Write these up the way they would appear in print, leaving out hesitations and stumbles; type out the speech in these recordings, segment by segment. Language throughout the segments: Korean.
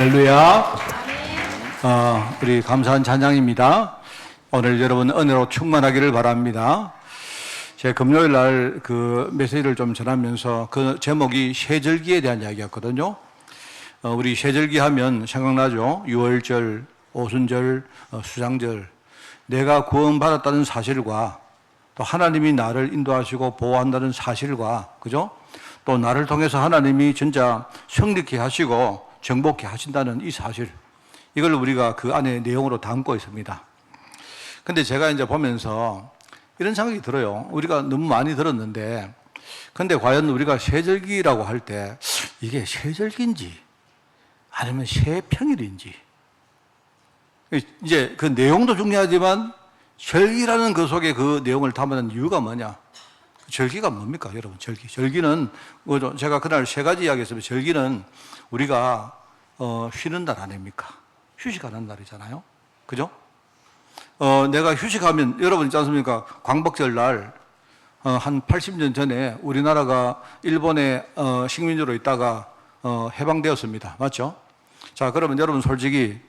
할렐루야. 우리 감사한 찬양입니다. 오늘 여러분 은혜로 충만하기를 바랍니다. 제가 금요일 날 그 메시지를 좀 전하면서 그 제목이 세절기에 대한 이야기였거든요. 우리 세절기 하면 생각나죠? 유월절, 오순절, 수장절. 내가 구원받았다는 사실과 또 하나님이 나를 인도하시고 보호한다는 사실과, 그죠? 또 나를 통해서 하나님이 진짜 성립케 하시고 정복케 하신다는 이 사실, 이걸 우리가 그 안에 내용으로 담고 있습니다. 근데 제가 이제 보면서 이런 생각이 들어요. 우리가 너무 많이 들었는데, 근데 과연 우리가 세절기라고 할 때 이게 세절기인지 아니면 세평일인지, 이제 그 내용도 중요하지만 절기라는 그 속에 그 내용을 담아낸 이유가 뭐냐? 절기가 뭡니까, 여러분? 절기는 제가 그날 세 가지 이야기했습니다. 절기는 우리가 쉬는 날 아닙니까? 휴식하는 날이잖아요. 그죠? 내가 휴식하면, 여러분 있지 않습니까? 광복절 날, 한 80년 전에 우리나라가 일본의 식민지로 있다가 해방되었습니다. 맞죠? 자, 그러면 여러분 솔직히,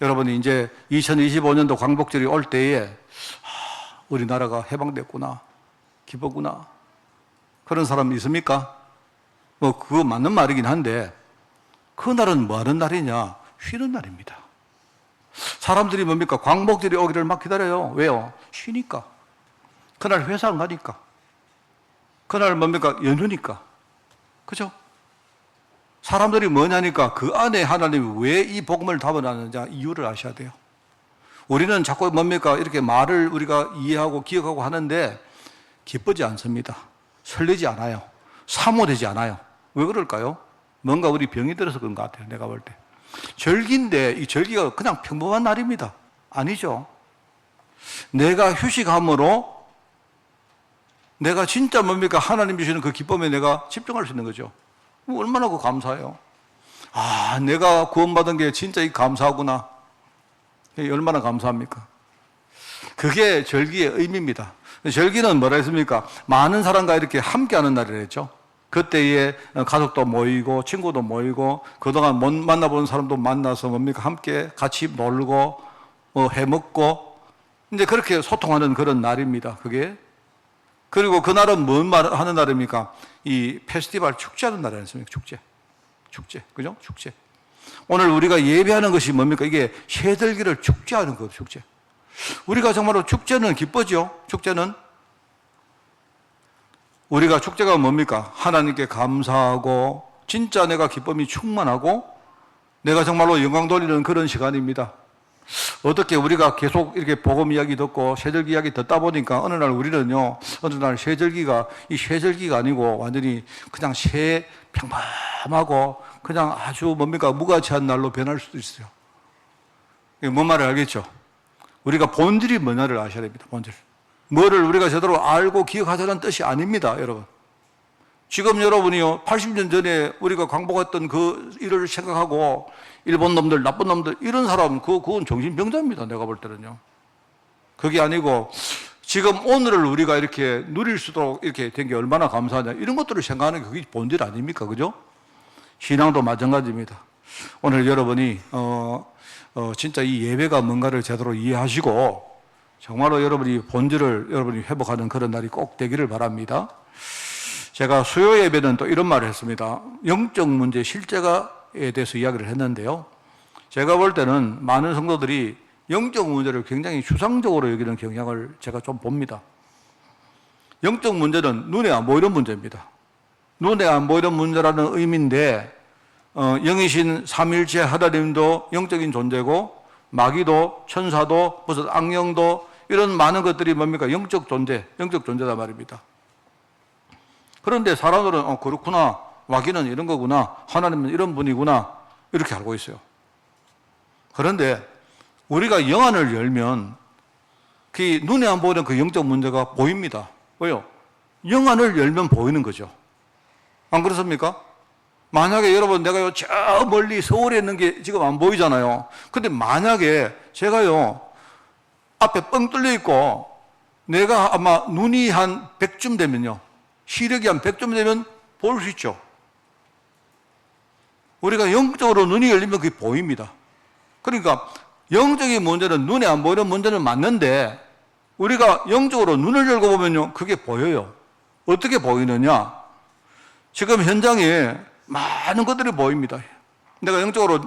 여러분이 이제 2025년도 광복절이 올 때에, 우리나라가 해방됐구나, 기쁘구나, 그런 사람 있습니까? 뭐 그거 맞는 말이긴 한데, 그날은 뭐 하는 날이냐? 쉬는 날입니다. 사람들이 뭡니까? 광복절이 오기를 막 기다려요. 왜요? 쉬니까. 그날 회사 안 가니까. 그날 뭡니까? 연휴니까. 그죠? 사람들이 뭐냐니까 그 안에 하나님이 왜 이 복음을 담아놨는지 이유를 아셔야 돼요. 우리는 자꾸 뭡니까? 이렇게 말을 우리가 이해하고 기억하고 하는데 기쁘지 않습니다. 설레지 않아요. 사모되지 않아요. 왜 그럴까요? 뭔가 우리 병이 들어서 그런 것 같아요. 내가 볼 때. 절기인데 이 절기가 그냥 평범한 날입니다. 아니죠. 내가 휴식함으로 내가 진짜 뭡니까? 하나님 주시는 그 기쁨에 내가 집중할 수 있는 거죠. 얼마나 그 감사해요. 내가 구원받은 게 진짜 이 감사하구나. 얼마나 감사합니까? 그게 절기의 의미입니다. 절기는 뭐라 했습니까? 많은 사람과 이렇게 함께하는 날이라 했죠. 그때에 가족도 모이고 친구도 모이고 그동안 못 만나본 사람도 만나서 뭡니까? 함께 같이 놀고 해먹고 이제 그렇게 소통하는 그런 날입니다. 그게. 그리고 그날은 뭔 말 하는 날입니까? 이 페스티벌 축제하는 날 아니겠습니까? 축제. 그죠? 축제. 오늘 우리가 예배하는 것이 뭡니까? 이게 세절기를 축제하는 거예요. 축제. 우리가 정말로 축제는 기쁘죠? 축제는 우리가 축제가 뭡니까? 하나님께 감사하고 진짜 내가 기쁨이 충만하고 내가 정말로 영광 돌리는 그런 시간입니다. 어떻게 우리가 계속 이렇게 복음 이야기 듣고 세절기 이야기 듣다 보니까 어느 날 우리는요, 어느 날 세절기가 이 세절기가 아니고 완전히 그냥 평범하고 그냥 아주 뭡니까? 무가치한 날로 변할 수도 있어요. 이게 뭔 말을 알겠죠? 우리가 본질이 뭐냐를 아셔야 됩니다. 본질. 뭐를 우리가 제대로 알고 기억하자는 뜻이 아닙니다, 여러분. 지금 여러분이요, 80년 전에 우리가 광복했던 그 일을 생각하고 일본 놈들, 나쁜 놈들, 이런 사람, 그건 정신병자입니다, 내가 볼 때는요. 그게 아니고 지금 오늘을 우리가 이렇게 누릴 수도 이렇게 된 게 얼마나 감사하냐, 이런 것들을 생각하는 게 그게 본질 아닙니까, 그죠? 신앙도 마찬가지입니다. 오늘 여러분이 진짜 이 예배가 뭔가를 제대로 이해하시고 정말로 여러분이 본질을 여러분이 회복하는 그런 날이 꼭 되기를 바랍니다. 제가 수요 예배는 또 이런 말을 했습니다. 영적 문제 실제가에 대해서 이야기를 했는데요. 제가 볼 때는 많은 성도들이 영적 문제를 굉장히 추상적으로 여기는 경향을 제가 좀 봅니다. 영적 문제는 눈에 안 보이는 문제입니다. 눈에 안 보이는 문제라는 의미인데 영이신 삼일체 하나님도 영적인 존재고 마귀도 천사도 무슨 악령도 이런 많은 것들이 뭡니까? 영적 존재다 말입니다. 그런데 사람들은 그렇구나, 마귀는 이런 거구나, 하나님은 이런 분이구나, 이렇게 알고 있어요. 그런데 우리가 영안을 열면 그 눈에 안 보이는 그 영적 문제가 보입니다. 왜요? 영안을 열면 보이는 거죠. 안 그렇습니까? 만약에 여러분 내가요 저 멀리 서울에 있는 게 지금 안 보이잖아요. 근데 만약에 제가요 앞에 뻥 뚫려 있고 내가 아마 눈이 한 100쯤 되면요, 시력이 한 100쯤 되면 볼 수 있죠. 우리가 영적으로 눈이 열리면 그게 보입니다. 그러니까 영적인 문제는 눈에 안 보이는 문제는 맞는데 우리가 영적으로 눈을 열고 보면요, 그게 보여요. 어떻게 보이느냐? 지금 현장에 많은 것들이 보입니다. 내가 영적으로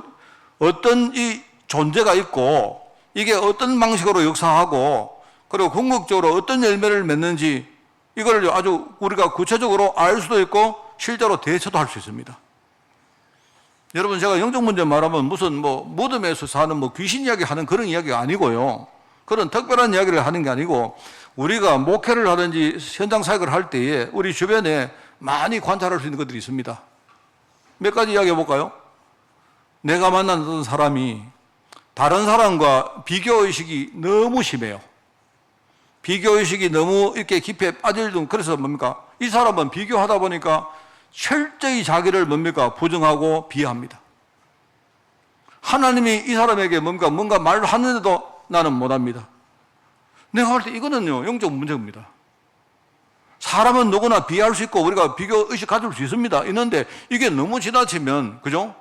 어떤 이 존재가 있고 이게 어떤 방식으로 역사하고 그리고 궁극적으로 어떤 열매를 맺는지 이걸 아주 우리가 구체적으로 알 수도 있고 실제로 대처도 할 수 있습니다. 여러분, 제가 영적 문제 말하면 무슨 무덤에서 사는 귀신 이야기 하는 그런 이야기가 아니고요. 그런 특별한 이야기를 하는 게 아니고 우리가 목회를 하든지 현장 사역을 할 때에 우리 주변에 많이 관찰할 수 있는 것들이 있습니다. 몇 가지 이야기해 볼까요? 내가 만난 어떤 사람이 다른 사람과 비교의식이 너무 심해요. 비교의식이 너무 이렇게 깊이 빠질 등, 그래서 뭡니까? 이 사람은 비교하다 보니까 철저히 자기를 부정하고 비하합니다. 하나님이 이 사람에게 뭔가 말을 하는데도 나는 못합니다. 내가 볼 때 이거는요, 영적 문제입니다. 사람은 누구나 비할 수 있고 우리가 비교의식 가질 수 있습니다. 있는데 이게 너무 지나치면, 그죠?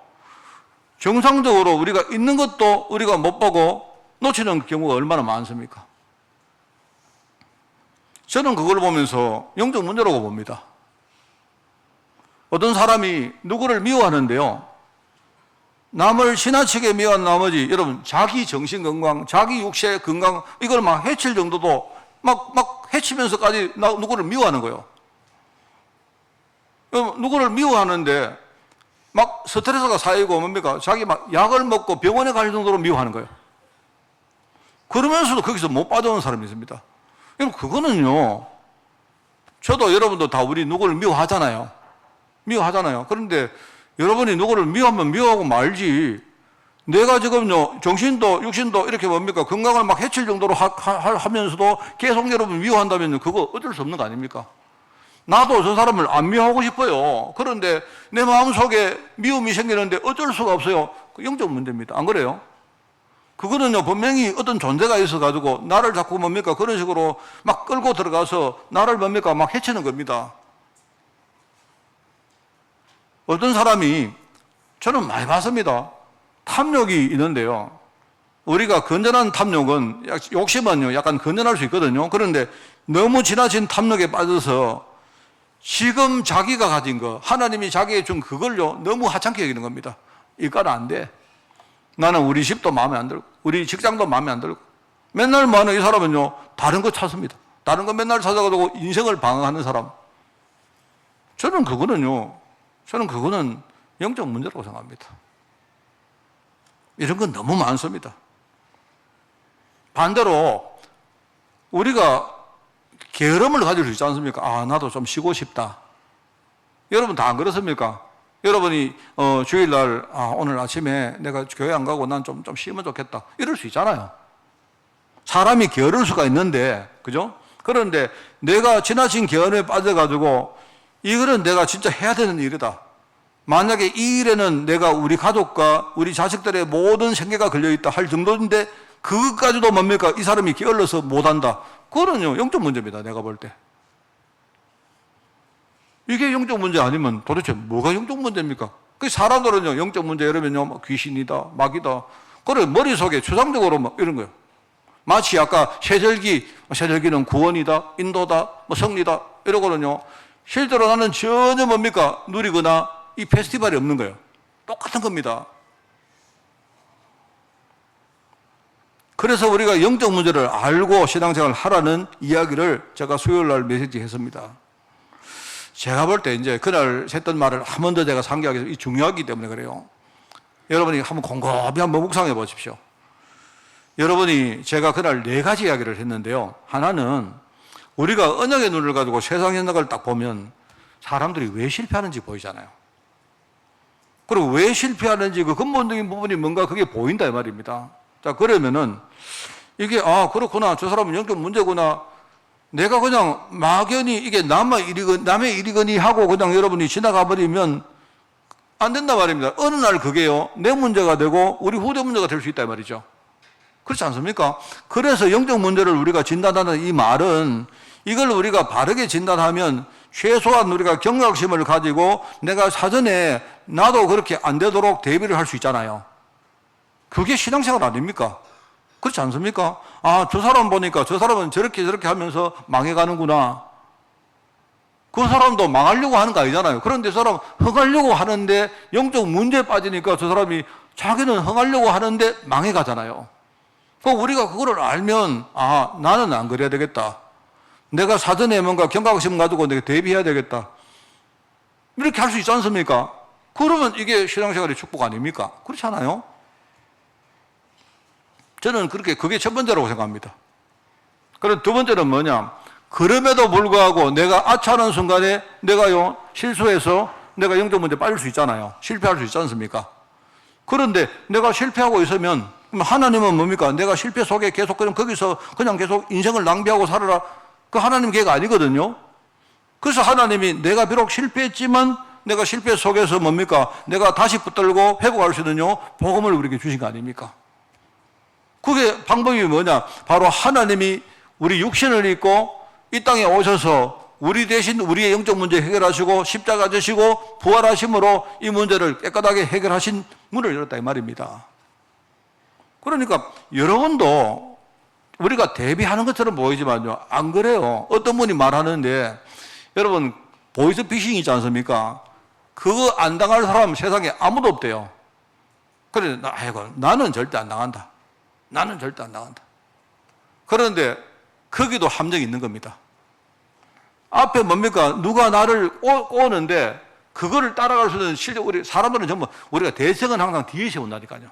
정상적으로 우리가 있는 것도 우리가 못 보고 놓치는 경우가 얼마나 많습니까? 저는 그걸 보면서 영적 문제라고 봅니다. 어떤 사람이 누구를 미워하는데요, 남을 지나치게 미워한 나머지 여러분 자기 정신 건강, 자기 육체 건강 이걸 막 해칠 정도도 막 해치면서까지 누구를 미워하는 거예요. 누구를 미워하는데 막 스트레스가 쌓이고 자기 막 약을 먹고 병원에 갈 정도로 미워하는 거예요. 그러면서도 거기서 못 빠져오는 사람이 있습니다. 여러분, 그거는요, 저도 여러분도 다 우리 누구를 미워하잖아요. 그런데 여러분이 누구를 미워하면 미워하고 말지, 내가 지금요, 정신도 육신도 이렇게 건강을 막 해칠 정도로 하면서도 계속 여러분 미워한다면 그거 어쩔 수 없는 거 아닙니까? 나도 저 사람을 안 미워하고 싶어요. 그런데 내 마음속에 미움이 생기는데 어쩔 수가 없어요. 그 영적 문제입니다. 안 그래요? 그거는요, 분명히 어떤 존재가 있어가지고 나를 자꾸 그런 식으로 막 끌고 들어가서 나를 막 해치는 겁니다. 어떤 사람이, 저는 많이 봤습니다. 탐욕이 있는데요, 우리가 건전한 탐욕은, 욕심은요 약간 건전할 수 있거든요. 그런데 너무 지나친 탐욕에 빠져서 지금 자기가 가진 거, 하나님이 자기에게 준 그걸요 너무 하찮게 여기는 겁니다. 이거는 안 돼. 나는 우리 집도 마음에 안 들고 우리 직장도 마음에 안 들고, 맨날 이 사람은요 다른 거 찾습니다. 다른 거 맨날 찾아가지고 인생을 방황하는 사람. 저는 그거는 영적 문제라고 생각합니다. 이런 건 너무 많습니다. 반대로 우리가 게으름을 가질 수 있지 않습니까? 나도 좀 쉬고 싶다. 여러분 다 안 그렇습니까? 여러분이 주일날 오늘 아침에 내가 교회 안 가고 난 좀 쉬면 좋겠다, 이럴 수 있잖아요. 사람이 게으를 수가 있는데, 그죠? 그런데 내가 지나친 게으름에 빠져가지고 이거는 내가 진짜 해야 되는 일이다, 만약에 이 일에는 내가 우리 가족과 우리 자식들의 모든 생계가 걸려있다 할 정도인데 그것까지도 이 사람이 게을러서 못한다, 그거는요 영적 문제입니다. 내가 볼 때 이게 영적 문제 아니면 도대체 뭐가 영적 문제입니까? 그 사람들은요 영적 문제 이러면요 귀신이다, 마귀다, 그래 머릿속에 추상적으로 이런 거예요. 마치 아까 새절기는 구원이다, 인도다, 성리다 이러거든요. 실제로 나는 전혀 누리거나 이 페스티벌이 없는 거예요. 똑같은 겁니다. 그래서 우리가 영적 문제를 알고 신앙생활을 하라는 이야기를 제가 수요일날 메시지 했습니다. 제가 볼 때 이제 그날 했던 말을 한 번 더 제가 상기하기 위해서 중요하기 때문에 그래요. 여러분이 한번 곰곰이 한번 묵상해 보십시오. 여러분이 제가 그날 4가지 이야기를 했는데요. 하나는 우리가 언약의 눈을 가지고 세상 현상을 딱 보면 사람들이 왜 실패하는지 보이잖아요. 그리고 왜 실패하는지 그 근본적인 부분이 뭔가 그게 보인다 이 말입니다. 자, 그러면은 이게 그렇구나, 저 사람은 영적 문제구나, 내가 그냥 막연히 이게 남의 일이거니 하고 그냥 여러분이 지나가 버리면 안 된단 말입니다. 어느 날 그게요 내 문제가 되고 우리 후대 문제가 될 수 있다 이 말이죠. 그렇지 않습니까? 그래서 영적 문제를 우리가 진단하는 이 말은, 이걸 우리가 바르게 진단하면 최소한 우리가 경각심을 가지고 내가 사전에 나도 그렇게 안 되도록 대비를 할 수 있잖아요. 그게 신앙생활 아닙니까? 그렇지 않습니까? 아, 저 사람 보니까 저 사람은 저렇게 저렇게 하면서 망해가는구나. 그 사람도 망하려고 하는 거 아니잖아요. 그런데 저 사람 흥하려고 하는데 영적 문제에 빠지니까 저 사람이 자기는 흥하려고 하는데 망해가잖아요. 우리가 그거를 알면 아, 나는 안 그래야 되겠다. 내가 사전에 뭔가 경각심 가지고 내가 대비해야 되겠다. 이렇게 할 수 있지 않습니까? 그러면 이게 신앙생활의 축복 아닙니까? 그렇지 않아요? 저는 그게 첫 번째라고 생각합니다. 그리고 두 번째는 뭐냐? 그럼에도 불구하고 내가 아차하는 순간에 내가요, 실수해서 내가 영적 문제 빠질 수 있잖아요. 실패할 수 있지 않습니까? 그런데 내가 실패하고 있으면 하나님은 뭡니까? 내가 실패 속에 계속 그냥 거기서 그냥 계속 인생을 낭비하고 살아라. 그 하나님 계획 아니거든요. 그래서 하나님이 내가 비록 실패했지만 내가 실패 속에서 뭡니까? 내가 다시 붙들고 회복할 수 있는요, 복음을 우리에게 주신 거 아닙니까? 그게 방법이 뭐냐? 바로 하나님이 우리 육신을 입고 이 땅에 오셔서 우리 대신 우리의 영적 문제 해결하시고 십자가 지시고 부활하심으로 이 문제를 깨끗하게 해결하신 문을 열었다 이 말입니다. 그러니까 여러분도 우리가 대비하는 것처럼 보이지만요, 안 그래요. 어떤 분이 말하는데 여러분 보이스 피싱 있지 않습니까? 그거 안 당할 사람 세상에 아무도 없대요. 그래, 아이고 나는 절대 안 당한다. 나는 절대 안 당한다. 그런데 거기도 함정이 있는 겁니다. 앞에 뭡니까? 누가 나를 꼬는데 그거를 따라갈 수 있는 실력, 우리 사람들은 전부 우리가 대책은 항상 뒤에 세운다니까요.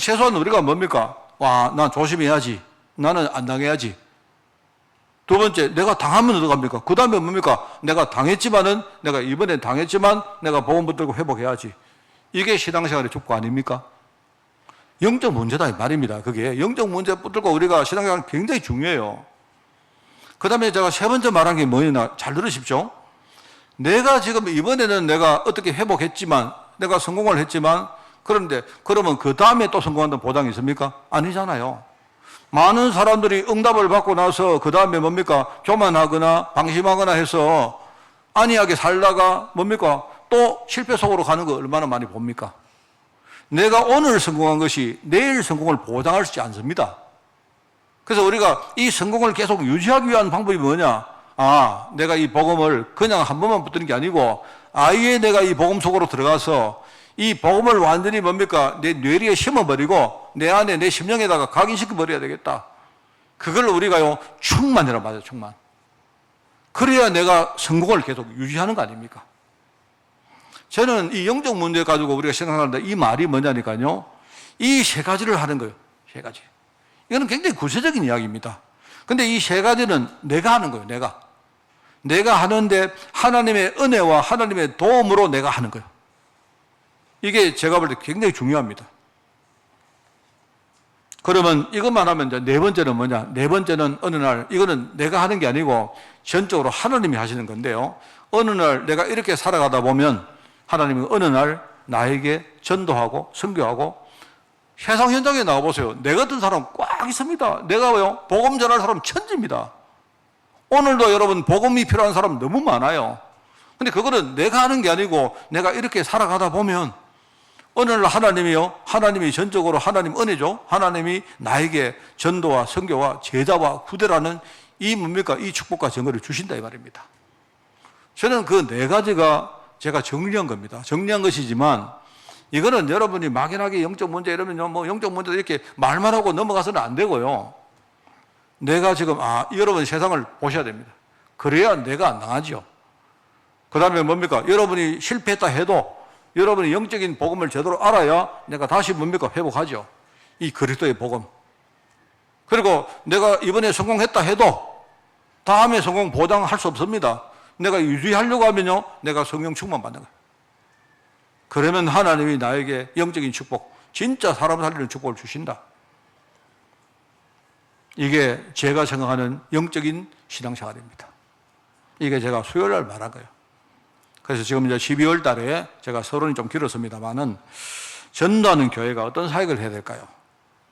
최소한 우리가 뭡니까? 와, 난 조심해야지. 나는 안 당해야지. 두 번째, 내가 당하면 어떡합니까? 그 다음에 뭡니까? 내가 당했지만은, 내가 이번에 당했지만 내가 복음 붙들고 회복해야지. 이게 신앙생활의 축복 아닙니까? 영적 문제다 이 말입니다. 그게 영적 문제 붙들고 우리가 신앙생활 굉장히 중요해요. 그 다음에 제가 세 번째 말한 게 뭐냐? 잘 들으십시오. 내가 지금 이번에는 내가 어떻게 회복했지만, 내가 성공을 했지만, 그런데 그러면 그 다음에 또 성공한다는 보장이 있습니까? 아니잖아요. 많은 사람들이 응답을 받고 나서 그 다음에 뭡니까? 교만하거나 방심하거나 해서 안이하게 살다가 뭡니까? 또 실패 속으로 가는 거 얼마나 많이 봅니까? 내가 오늘 성공한 것이 내일 성공을 보장할 수 있지 않습니다. 그래서 우리가 이 성공을 계속 유지하기 위한 방법이 뭐냐? 아, 내가 이 복음을 그냥 한 번만 붙드는 게 아니고 아예 내가 이 복음 속으로 들어가서 이 복음을 완전히 뭡니까? 내 뇌리에 심어버리고 내 안에 내 심령에다가 각인시켜버려야 되겠다. 그걸 우리가요, 충만이라고 말해요, 충만. 그래야 내가 성공을 계속 유지하는 거 아닙니까? 저는 이 영적 문제 가지고 우리가 생각하는데 이 말이 뭐냐니까요. 이 세 가지를 하는 거예요. 세 가지. 이거는 굉장히 구체적인 이야기입니다. 근데 이 세 가지는 내가 하는 거예요, 내가. 내가 하는데 하나님의 은혜와 하나님의 도움으로 내가 하는 거예요. 이게 제가 볼 때 굉장히 중요합니다. 그러면 이것만 하면 이제 네 번째는 뭐냐? 네 번째는 어느 날, 이거는 내가 하는 게 아니고 전적으로 하나님이 하시는 건데요. 어느 날 내가 이렇게 살아가다 보면 하나님이 어느 날 나에게 전도하고 선교하고 세상 현장에 나와보세요. 내 같은 사람 꽉 있습니다. 내가요, 복음 전할 사람 천지입니다. 오늘도 여러분 복음이 필요한 사람 너무 많아요. 근데 그거는 내가 하는 게 아니고 내가 이렇게 살아가다 보면 어느 날 하나님이 전적으로 하나님 은혜죠. 하나님이 나에게 전도와 선교와 제자와 후대라는 이 뭡니까? 이 축복과 정의를 주신다 이 말입니다. 저는 그 네 가지가 제가 정리한 겁니다. 정리한 것이지만 이거는 여러분이 막연하게 영적 문제 이러면요, 뭐 영적 문제 이렇게 말만 하고 넘어가서는 안 되고요. 내가 지금 여러분 세상을 보셔야 됩니다. 그래야 내가 안 당하죠. 그 다음에 뭡니까? 여러분이 실패했다 해도 여러분이 영적인 복음을 제대로 알아야 내가 다시 뭡니까? 회복하죠. 이 그리스도의 복음. 그리고 내가 이번에 성공했다 해도 다음에 성공 보장할 수 없습니다. 내가 유지하려고 하면요, 내가 성령 충만 받는 거예요. 그러면 하나님이 나에게 영적인 축복, 진짜 사람 살리는 축복을 주신다. 이게 제가 생각하는 영적인 신앙생활입니다. 이게 제가 수요일 날 말한 거예요. 그래서 지금 이제 12월 달에 제가 서론이 좀 길었습니다만은 전도하는 교회가 어떤 사역을 해야 될까요?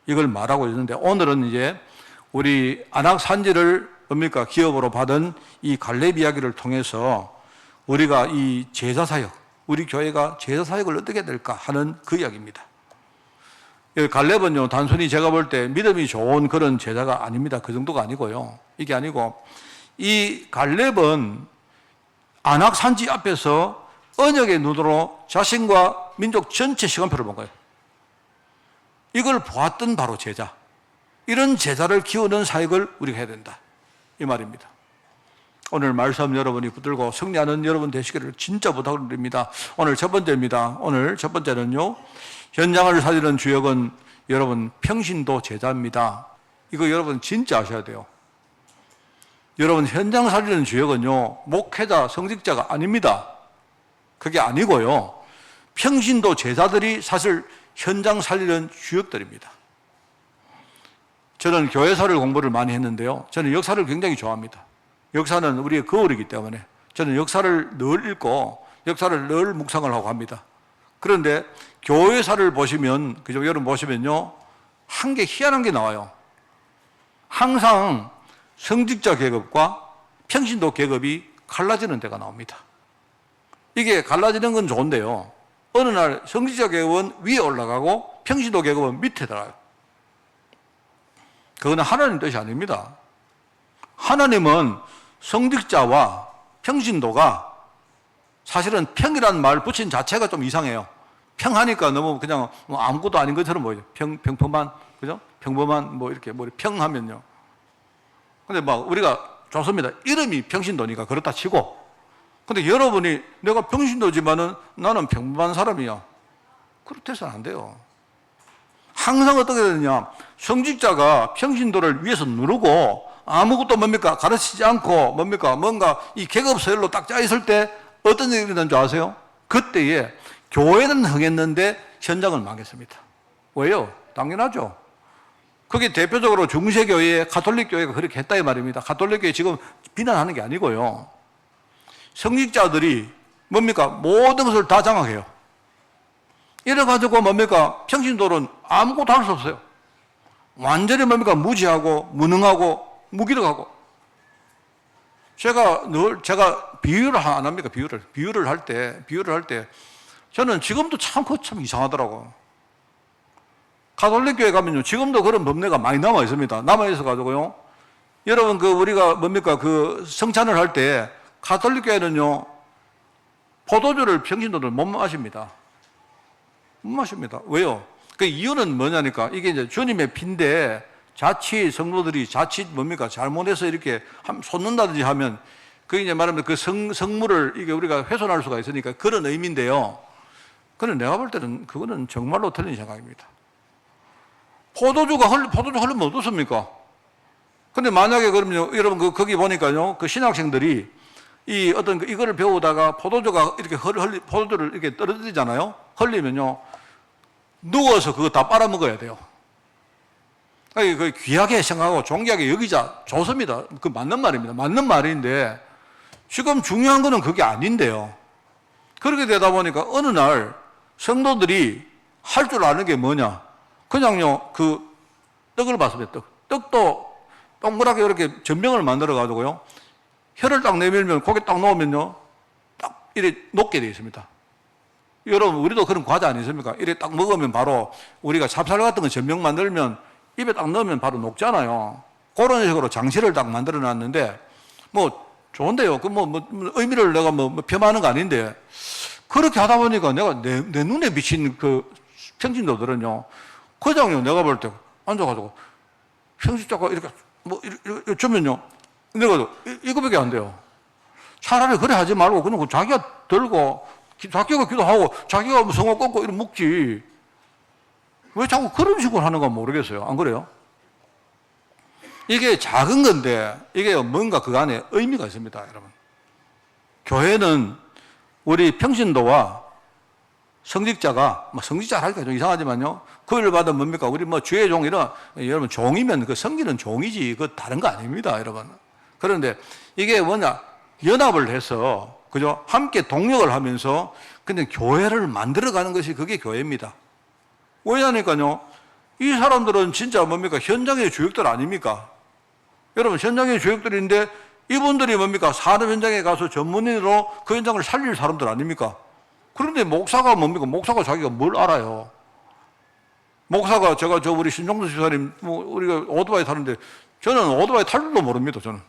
이걸 말하고 있는데 오늘은 이제 우리 안악 산지를 뭡니까? 기업으로 받은 이 갈렙 이야기를 통해서 우리가 이 제자사역, 우리 교회가 제자사역을 어떻게 해야 될까 하는 그 이야기입니다. 갈렙은요, 단순히 제가 볼 때 믿음이 좋은 그런 제자가 아닙니다. 그 정도가 아니고요. 이게 아니고, 이 갈렙은 안악 산지 앞에서 언약의 눈으로 자신과 민족 전체 시간표를 본 거예요. 이걸 보았던 바로 제자. 이런 제자를 키우는 사역을 우리가 해야 된다. 이 말입니다. 오늘 말씀 여러분이 붙들고 승리하는 여러분 되시기를 진짜 부탁드립니다. 오늘 첫 번째입니다. 오늘 첫 번째는요, 현장을 살리는 주역은 여러분 평신도 제자입니다. 이거 여러분 진짜 아셔야 돼요. 여러분 현장 살리는 주역은요, 목회자, 성직자가 아닙니다. 그게 아니고요, 평신도 제자들이 사실 현장 살리는 주역들입니다. 저는 교회사를 공부를 많이 했는데요, 저는 역사를 굉장히 좋아합니다. 역사는 우리의 거울이기 때문에 저는 역사를 늘 읽고 역사를 늘 묵상을 하고 합니다. 그런데 교회사를 보시면, 그죠? 여러분 보시면요, 한 게 희한한 게 나와요. 항상 성직자 계급과 평신도 계급이 갈라지는 데가 나옵니다. 이게 갈라지는 건 좋은데요, 어느 날 성직자 계급은 위에 올라가고 평신도 계급은 밑에 들어가요. 그거는 하나님 뜻이 아닙니다. 하나님은 성직자와 평신도가, 사실은 평이라는 말 붙인 자체가 좀 이상해요. 평하니까 너무 그냥 아무것도 아닌 것처럼 보이죠. 평범한, 그죠? 평범한, 이렇게 평하면요. 근데 우리가 좋습니다. 이름이 평신도니까 그렇다 치고, 근데 여러분이 내가 평신도지만은 나는 평범한 사람이야, 그렇게 해서는 안 돼요. 항상 어떻게 되느냐, 성직자가 평신도를 위에서 누르고 아무것도 가르치지 않고 뭔가 이 계급 서열로 딱 짜 있을 때 어떤 일이 일어나는 줄 아세요? 그때에 교회는 흥했는데 현장은 망했습니다. 왜요? 당연하죠. 그게 대표적으로 중세교회, 가톨릭교회가 그렇게 했다 이 말입니다. 가톨릭교회 지금 비난하는 게 아니고요, 성직자들이 모든 것을 다 장악해요. 이래가지고 평신도는 아무것도 할 수 없어요. 완전히 무지하고 무능하고 무기력하고. 제가 비유를 안 합니까? 비유를 할 때 저는 지금도 참 이상하더라고요. 가톨릭 교회 가면요, 지금도 그런 법례가 많이 남아 있습니다. 남아 있어 가지고요, 여러분 우리가 성찬을 할 때 가톨릭 교회는요, 포도주를 평신도들 못 마십니다. 못 마십니다. 왜요? 그 이유는 뭐냐니까, 이게 이제 주님의 피인데 자칫 성도들이 잘못해서 이렇게 쏟는다든지 하면, 그게 이제 말하면 그 성물을 이게 우리가 훼손할 수가 있으니까 그런 의미인데요. 그런데 내가 볼 때는 그거는 정말로 틀린 생각입니다. 포도주 흐르면 어떻습니까? 근데 만약에 그러면 여러분 거기 보니까요, 그 신학생들이 이거를 배우다가 포도주가 이렇게 포도주를 이렇게 떨어뜨리잖아요. 흘리면요, 누워서 그거 다 빨아먹어야 돼요. 그 귀하게 생각하고 존귀하게 여기자, 좋습니다. 그 맞는 말입니다. 맞는 말인데 지금 중요한 거는 그게 아닌데요. 그렇게 되다 보니까 어느 날 성도들이 할 줄 아는 게 뭐냐, 그냥요 떡을 봤습니다. 떡도 동그랗게 이렇게 전병을 만들어 가지고요, 혀를 딱 내밀면, 고개 딱 놓으면요, 딱 이렇게 녹게 되어 있습니다. 여러분, 우리도 그런 과자 아니십니까? 이렇게 딱 먹으면 바로, 우리가 찹쌀 같은 거 전병 만들면 입에 딱 넣으면 바로 녹잖아요. 그런 식으로 장치를 딱 만들어 놨는데, 좋은데요. 의미를 내가 폄하하는 거 아닌데, 그렇게 하다 보니까 내가 내 눈에 비친 그 평신도들은요, 그냥요, 내가 볼 때 앉아가지고 평신자가 이렇게 이렇게 주면요, 내가 이거밖에 안 돼요. 차라리 그래 하지 말고 그냥 자기가 들고 자기가 기도하고 자기가 성호 꺾고 이렇게 먹지, 왜 자꾸 그런 식으로 하는가 모르겠어요. 안 그래요? 이게 작은 건데 이게 뭔가 그 안에 의미가 있습니다, 여러분. 교회는 우리 평신도와 성직자가, 성직자 하기가 좀 이상하지만요, 그걸 받은 우리 주의 종 여러분, 종이면 그 성기는 종이지 그 다른 거 아닙니다, 여러분. 그런데 이게 연합을 해서, 그죠? 함께 동력을 하면서 그냥 교회를 만들어가는 것이 그게 교회입니다. 왜냐니까요, 이 사람들은 진짜 현장의 주역들 아닙니까? 여러분, 현장의 주역들인데 이분들이 뭡니까? 산업 현장에 가서 전문인으로 그 현장을 살릴 사람들 아닙니까? 그런데 목사가 뭡니까? 목사가 자기가 뭘 알아요? 목사가 제가 우리 신종수 집사님, 우리가 오토바이 타는데 저는 오토바이 탈 줄도 모릅니다, 저는.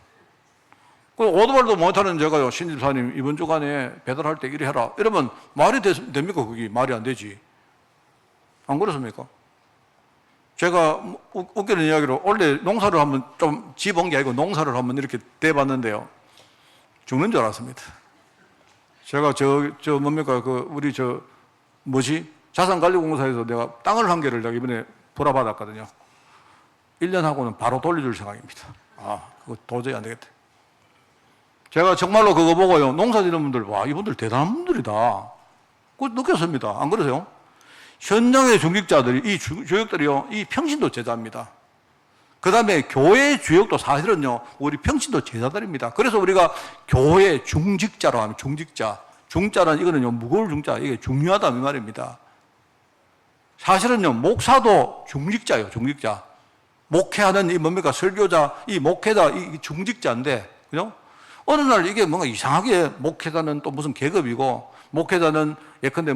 그 오토바이도 못 타는 제가요, 신 집사님 이번 주간에 배달할 때 이래 해라. 이러면 말이 됩니까? 그게 말이 안 되지. 안 그렇습니까? 제가 웃기는 이야기로 원래 농사를 한번 좀 집은 게 아니고 농사를 한번 이렇게 대봤는데요. 죽는 줄 알았습니다. 제가 뭡니까? 우리 자산관리공사에서 내가 땅을 한 개를 내가 이번에 불화받았거든요. 1년 하고는 바로 돌려줄 생각입니다. 그거 도저히 안 되겠다. 제가 정말로 그거 보고요, 농사 짓는 분들, 와, 이분들 대단한 분들이다. 그거 느꼈습니다. 안 그러세요? 현장의 중직자들이, 이 주역들이요, 이 평신도 제자입니다. 그 다음에 교회 주역도 사실은요, 우리 평신도 제자들입니다. 그래서 우리가 교회 중직자로 하면 중직자. 중자는 이거는요, 무거울 중자. 이게 중요하다, 이 말입니다. 사실은요, 목사도 중직자예요, 중직자. 목회하는 이 뭡니까? 설교자, 이 목회자, 이 중직자인데, 그죠? 어느 날 이게 뭔가 이상하게 목회자는 또 무슨 계급이고, 목회자는 예컨대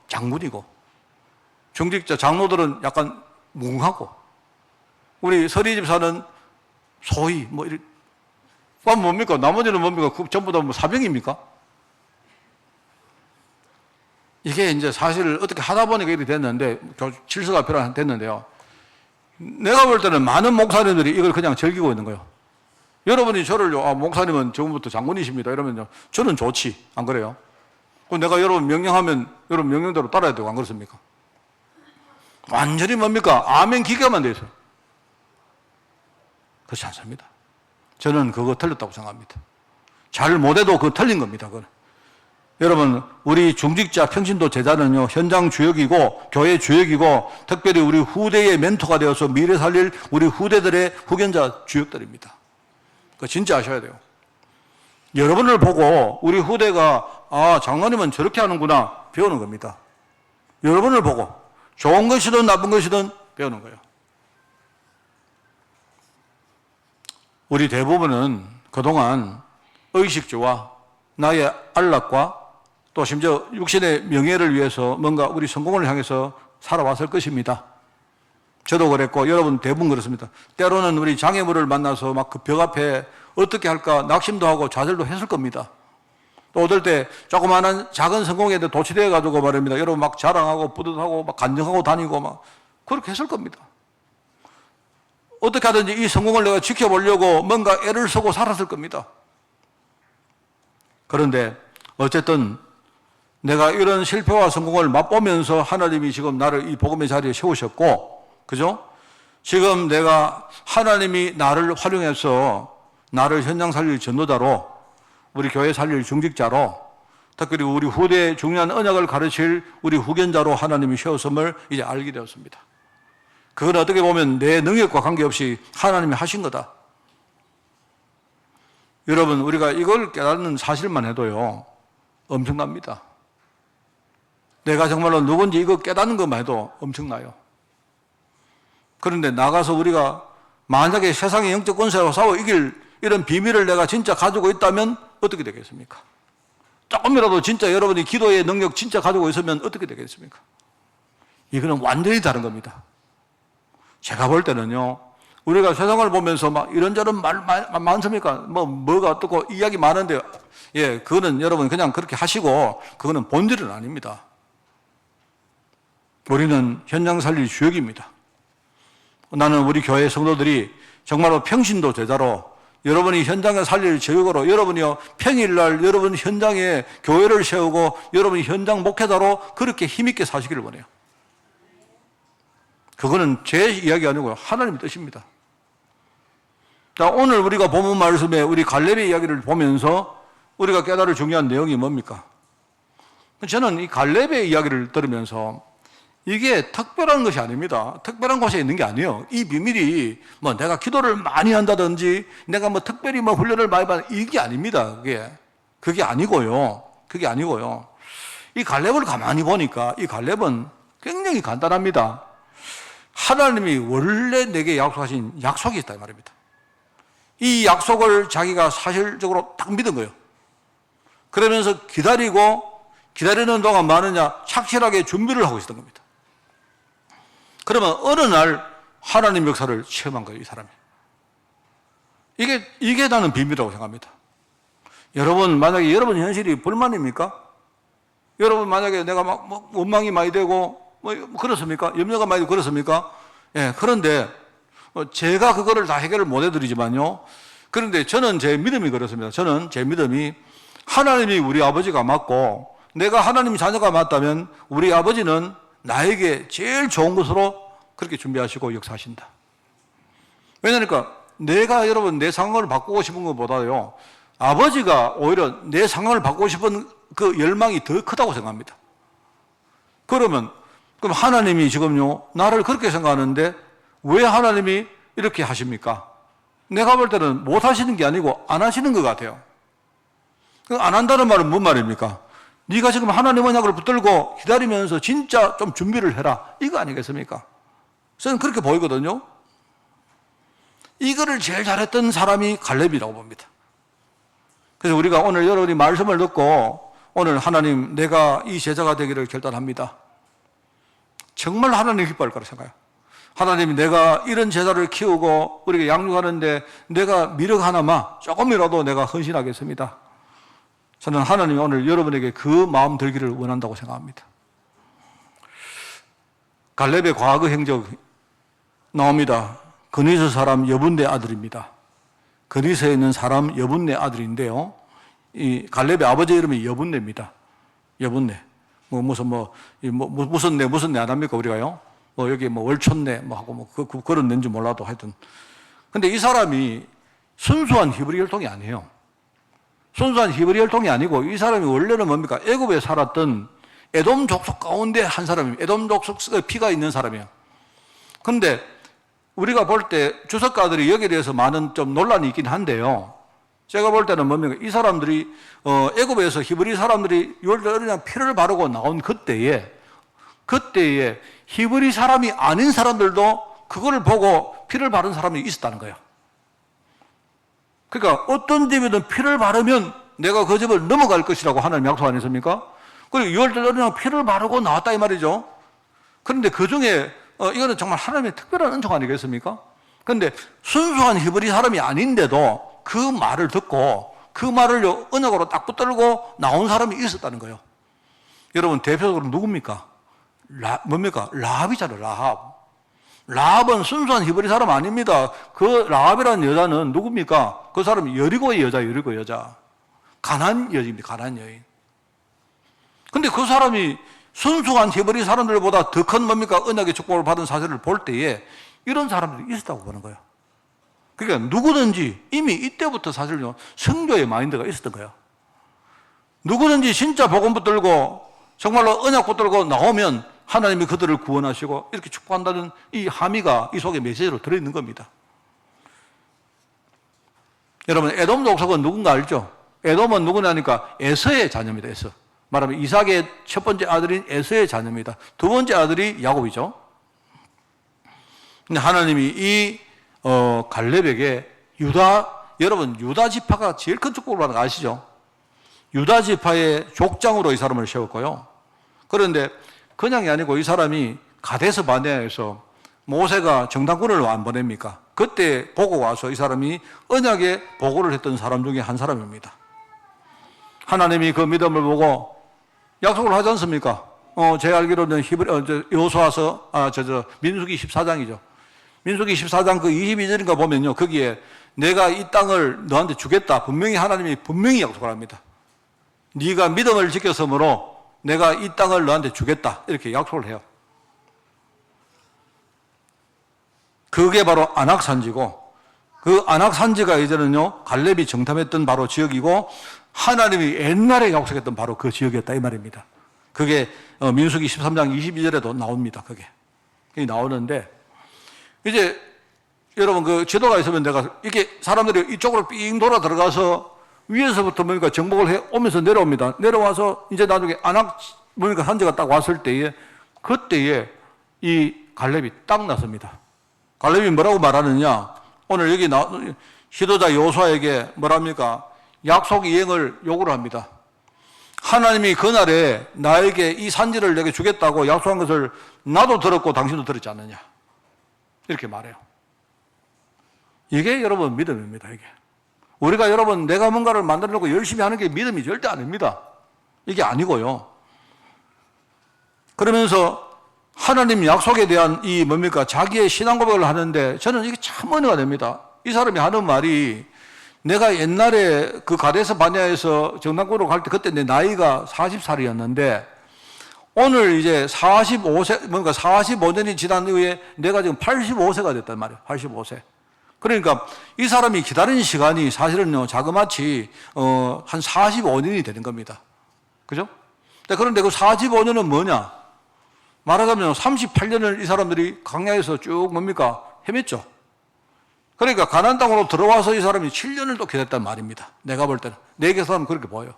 장군이고, 중직자, 장로들은 약간 뭉하고, 우리 서리 집사는 소위, 그럼 뭡니까? 나머지는 뭡니까? 전부 다 사병입니까? 이게 이제 사실 어떻게 하다 보니까 이렇게 됐는데, 질서가 됐는데요. 내가 볼 때는 많은 목사님들이 이걸 그냥 즐기고 있는 거예요. 여러분이 저를요, 목사님은 지금부터 장군이십니다. 이러면요, 저는 좋지. 안 그래요? 그럼 내가 여러분 명령하면 여러분 명령대로 따라야 되고, 안 그렇습니까? 완전히 뭡니까? 아멘 기계만 돼 있어요. 그렇지 않습니다. 저는 그거 틀렸다고 생각합니다. 잘 못해도 그거 틀린 겁니다. 그건. 여러분, 우리 중직자 평신도 제자는요, 현장 주역이고 교회 주역이고 특별히 우리 후대의 멘토가 되어서 미래 살릴 우리 후대들의 후견자 주역들입니다. 그거 진짜 아셔야 돼요. 여러분을 보고 우리 후대가 장로님은 저렇게 하는구나 배우는 겁니다. 여러분을 보고 좋은 것이든 나쁜 것이든 배우는 거예요. 우리 대부분은 그동안 의식주와 나의 안락과 또 심지어 육신의 명예를 위해서 뭔가 우리 성공을 향해서 살아왔을 것입니다. 저도 그랬고 여러분 대부분 그렇습니다. 때로는 우리 장애물을 만나서 막 그 벽 앞에 어떻게 할까 낙심도 하고 좌절도 했을 겁니다. 또 어떨 때 조그마한 작은 성공에 도취되어 가지고 말입니다. 여러분 막 자랑하고 뿌듯하고 막 간증하고 다니고 막 그렇게 했을 겁니다. 어떻게 하든지 이 성공을 내가 지켜보려고 뭔가 애를 쓰고 살았을 겁니다. 그런데 어쨌든 내가 이런 실패와 성공을 맛보면서 하나님이 지금 나를 이 복음의 자리에 세우셨고, 그죠? 지금 내가 하나님이 나를 활용해서 나를 현장 살릴 전도자로, 우리 교회 살릴 중직자로, 특별히 우리 후대의 중요한 언약을 가르칠 우리 후견자로 하나님이 세웠음을 이제 알게 되었습니다. 그건 어떻게 보면 내 능력과 관계없이 하나님이 하신 거다. 여러분, 우리가 이걸 깨닫는 사실만 해도요, 엄청납니다. 내가 정말로 누군지 이거 깨닫는 것만 해도 엄청나요. 그런데 나가서 우리가 만약에 세상의 영적 권세와 싸워 이길 이런 비밀을 내가 진짜 가지고 있다면 어떻게 되겠습니까? 조금이라도 진짜 여러분이 기도의 능력 진짜 가지고 있으면 어떻게 되겠습니까? 이거는 완전히 다른 겁니다. 제가 볼 때는요, 우리가 세상을 보면서 막 이런저런 말 많습니까? 뭐가 어떻고 이야기 많은데, 예, 그거는 여러분 그냥 그렇게 하시고, 그거는 본질은 아닙니다. 우리는 현장 살릴 주역입니다. 나는 우리 교회 성도들이 정말로 평신도 제자로 여러분이 현장에 살릴 주역으로 여러분이요 평일날 여러분 현장에 교회를 세우고 여러분이 현장 목회자로 그렇게 힘있게 사시기를 원해요. 그거는 제 이야기 아니고요, 하나님의 뜻입니다. 자, 오늘 우리가 본문 말씀에 우리 갈렙의 이야기를 보면서 우리가 깨달을 중요한 내용이 뭡니까? 저는 이 갈렙의 이야기를 들으면서 이게 특별한 것이 아닙니다. 특별한 곳에 있는 게 아니에요. 이 비밀이 내가 기도를 많이 한다든지 내가 특별히 훈련을 많이 받는 이게 아닙니다. 그게 아니고요. 그게 아니고요. 이 갈렙을 가만히 보니까 이 갈렙은 굉장히 간단합니다. 하나님이 원래 내게 약속하신 약속이 있다 이 말입니다. 이 약속을 자기가 사실적으로 딱 믿은 거예요. 그러면서 기다리는 동안 많으냐 착실하게 준비를 하고 있었던 겁니다. 그러면 어느 날 하나님 역사를 체험한 거예요, 이 사람이. 이게 나는 비밀이라고 생각합니다. 여러분, 만약에 여러분 현실이 불만입니까? 여러분 만약에 내가 막 원망이 많이 되고 그렇습니까? 염려가 많이 되고 그렇습니까? 예, 그런데 제가 그거를 다 해결을 못 해드리지만요. 그런데 저는 제 믿음이 그렇습니다. 저는 제 믿음이 하나님이 우리 아버지가 맞고 내가 하나님 자녀가 맞다면 우리 아버지는 나에게 제일 좋은 것으로 그렇게 준비하시고 역사하신다. 왜냐니까 내가 여러분 내 상황을 바꾸고 싶은 것보다요. 아버지가 오히려 내 상황을 바꾸고 싶은 그 열망이 더 크다고 생각합니다. 그럼 하나님이 지금요, 나를 그렇게 생각하는데 왜 하나님이 이렇게 하십니까? 내가 볼 때는 못 하시는 게 아니고 안 하시는 것 같아요. 안 한다는 말은 뭔 말입니까? 네가 지금 하나님 언약을 붙들고 기다리면서 진짜 좀 준비를 해라. 이거 아니겠습니까? 저는 그렇게 보이거든요. 이거를 제일 잘했던 사람이 갈렙이라고 봅니다. 그래서 우리가 오늘 여러분이 말씀을 듣고 오늘 하나님 내가 이 제자가 되기를 결단합니다. 정말 하나님 기뻐할 거라 생각해요. 하나님 내가 이런 제자를 키우고 우리가 양육하는데 내가 미력 하나만 조금이라도 내가 헌신하겠습니다. 저는 하나님이 오늘 여러분에게 그 마음 들기를 원한다고 생각합니다. 갈렙의 과거 행적 나옵니다. 그니스 사람 여분네 아들입니다. 그니스에 있는 사람 여분네 아들인데요. 이 갈렙의 아버지 이름이 여분네입니다. 여분네. 무슨 내 안 합니까, 우리가요? 여기 월촌내 하고 그런 낸지 몰라도 하여튼. 근데 이 사람이 순수한 히브리 혈통이 아니에요. 순수한 히브리 혈통이 아니고 이 사람이 원래는 뭡니까? 애굽에 살았던 에돔 족속 가운데 한 사람입니다. 에돔 족속의 피가 있는 사람이에요. 근데 우리가 볼 때 주석가들이 여기에 대해서 많은 좀 논란이 있긴 한데요. 제가 볼 때는 뭡니까? 이 사람들이 애굽에서 히브리 사람들이 유월절 피를 바르고 나온 그때에 히브리 사람이 아닌 사람들도 그거를 보고 피를 바른 사람이 있었다는 거예요. 그러니까 어떤 집이든 피를 바르면 내가 그 집을 넘어갈 것이라고 하나님 약속 아니십니까? 그리고 유월절 피를 바르고 나왔다 이 말이죠. 그런데 그 중에 이거는 정말 하나님의 특별한 은총 아니겠습니까? 그런데 순수한 히브리 사람이 아닌데도 그 말을 듣고 그 말을 언약으로 딱 붙들고 나온 사람이 있었다는 거예요. 여러분 대표적으로 누굽니까? 뭡니까? 라합이잖아요. 라합은 순수한 히브리 사람 아닙니다. 그 라합이라는 여자는 누굽니까? 그 사람이 여리고의 여자. 가나안 여인입니다. 가나안 여인. 근데 그 사람이 순수한 히브리 사람들보다 더 큰 뭡니까? 언약의 축복을 받은 사실을 볼 때에 이런 사람들이 있었다고 보는 거예요. 그러니까 누구든지 이미 이때부터 사실요 성교의 마인드가 있었던 거예요. 누구든지 진짜 복음 붙들고 정말로 언약 붙들고 나오면 하나님이 그들을 구원하시고 이렇게 축복한다는 이 함의가 이 속에 메시지로 들어있는 겁니다. 여러분 에돔 족속은 누군가 알죠? 에돔은 누구냐니까 에서의 자녀입니다. 에서. 말하면 이삭의 첫 번째 아들인 에서의 자녀입니다. 두 번째 아들이 야곱이죠. 근데 하나님이 이 갈렙에게 여러분 유다 지파가 제일 큰 축복을 받는 거 아시죠? 유다 지파의 족장으로 이 사람을 세웠고요. 그런데 그냥이 아니고 이 사람이 가데스 바네아에서 모세가 정탐꾼을 안 보냅니까? 그때 보고 와서 이 사람이 언약에 보고를 했던 사람 중에 한 사람입니다. 하나님이 그 믿음을 보고 약속을 하지 않습니까? 제가 알기로는 여호수아서 민수기 14장이죠. 민수기 14장 그 22절인가 보면요. 거기에 내가 이 땅을 너한테 주겠다. 하나님이 분명히 약속을 합니다. 네가 믿음을 지켰으므로 내가 이 땅을 너한테 주겠다. 이렇게 약속을 해요. 그게 바로 안악산지고 그 안악산지가 이제는요. 갈렙이 정탐했던 바로 지역이고 하나님이 옛날에 약속했던 바로 그 지역이었다 이 말입니다. 그게 민수기 13장 22절에도 나옵니다. 그게 나오는데 이제 여러분 그 지도가 있으면 내가 이렇게 사람들이 이쪽으로 삥 돌아 들어가서 위에서부터 뭡니까 정복을 해 오면서 내려옵니다. 내려와서 이제 나중에 뭡니까 산지가 딱 왔을 때에 그때에 이 갈렙이 딱 났습니다. 갈렙이 뭐라고 말하느냐? 오늘 여기 지도자 여호수아에게 뭐랍니까? 약속 이행을 요구를 합니다. 하나님이 그날에 나에게 이 산지를 내게 주겠다고 약속한 것을 나도 들었고 당신도 들었지 않느냐, 이렇게 말해요. 이게 여러분 믿음입니다. 이게 우리가 여러분 내가 뭔가를 만들어 놓고 열심히 하는 게 믿음이 절대 아닙니다. 이게 아니고요. 그러면서 하나님 약속에 대한 이 뭡니까? 자기의 신앙 고백을 하는데 저는 이게 참 은혜가 됩니다. 이 사람이 하는 말이, 내가 옛날에 그 가데스 바네아에서 정탐꾼으로 갈 때 그때 내 나이가 40살이었는데 오늘 이제 45세, 뭔가 45년이 지난 이후에 내가 지금 85세가 됐단 말이에요. 85세. 그러니까 이 사람이 기다린 시간이 사실은요, 자그마치, 한 45년이 되는 겁니다. 그죠? 그런데 그 45년은 뭐냐? 말하자면 38년을 이 사람들이 광야에서 쭉 뭡니까? 헤맸죠. 그러니까 가나안 땅으로 들어와서 이 사람이 7년을 또 기다렸단 말입니다. 내가 볼 때는. 내 계산은 그렇게 보여요.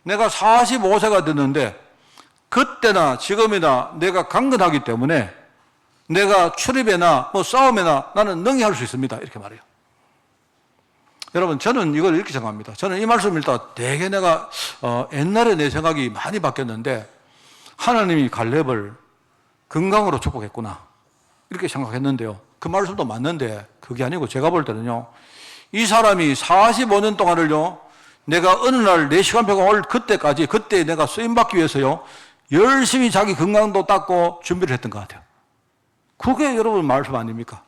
내가 45세가 됐는데 그때나 지금이나 내가 강건하기 때문에 내가 출입에나 뭐 싸움에나 나는 능히 할 수 있습니다. 이렇게 말해요. 여러분, 저는 이걸 이렇게 생각합니다. 저는 이 말씀을 읽다가 되게 내가 옛날에 내 생각이 많이 바뀌었는데 하나님이 갈렙을 건강으로 축복했구나, 이렇게 생각했는데요. 그 말씀도 맞는데 그게 아니고 제가 볼 때는요, 이 사람이 45년 동안을요, 내가 어느 날 내 시간표가 올 그때까지, 그때 내가 쓰임받기 위해서요, 열심히 자기 건강도 닦고 준비를 했던 것 같아요. 그게 여러분 말씀 아닙니까?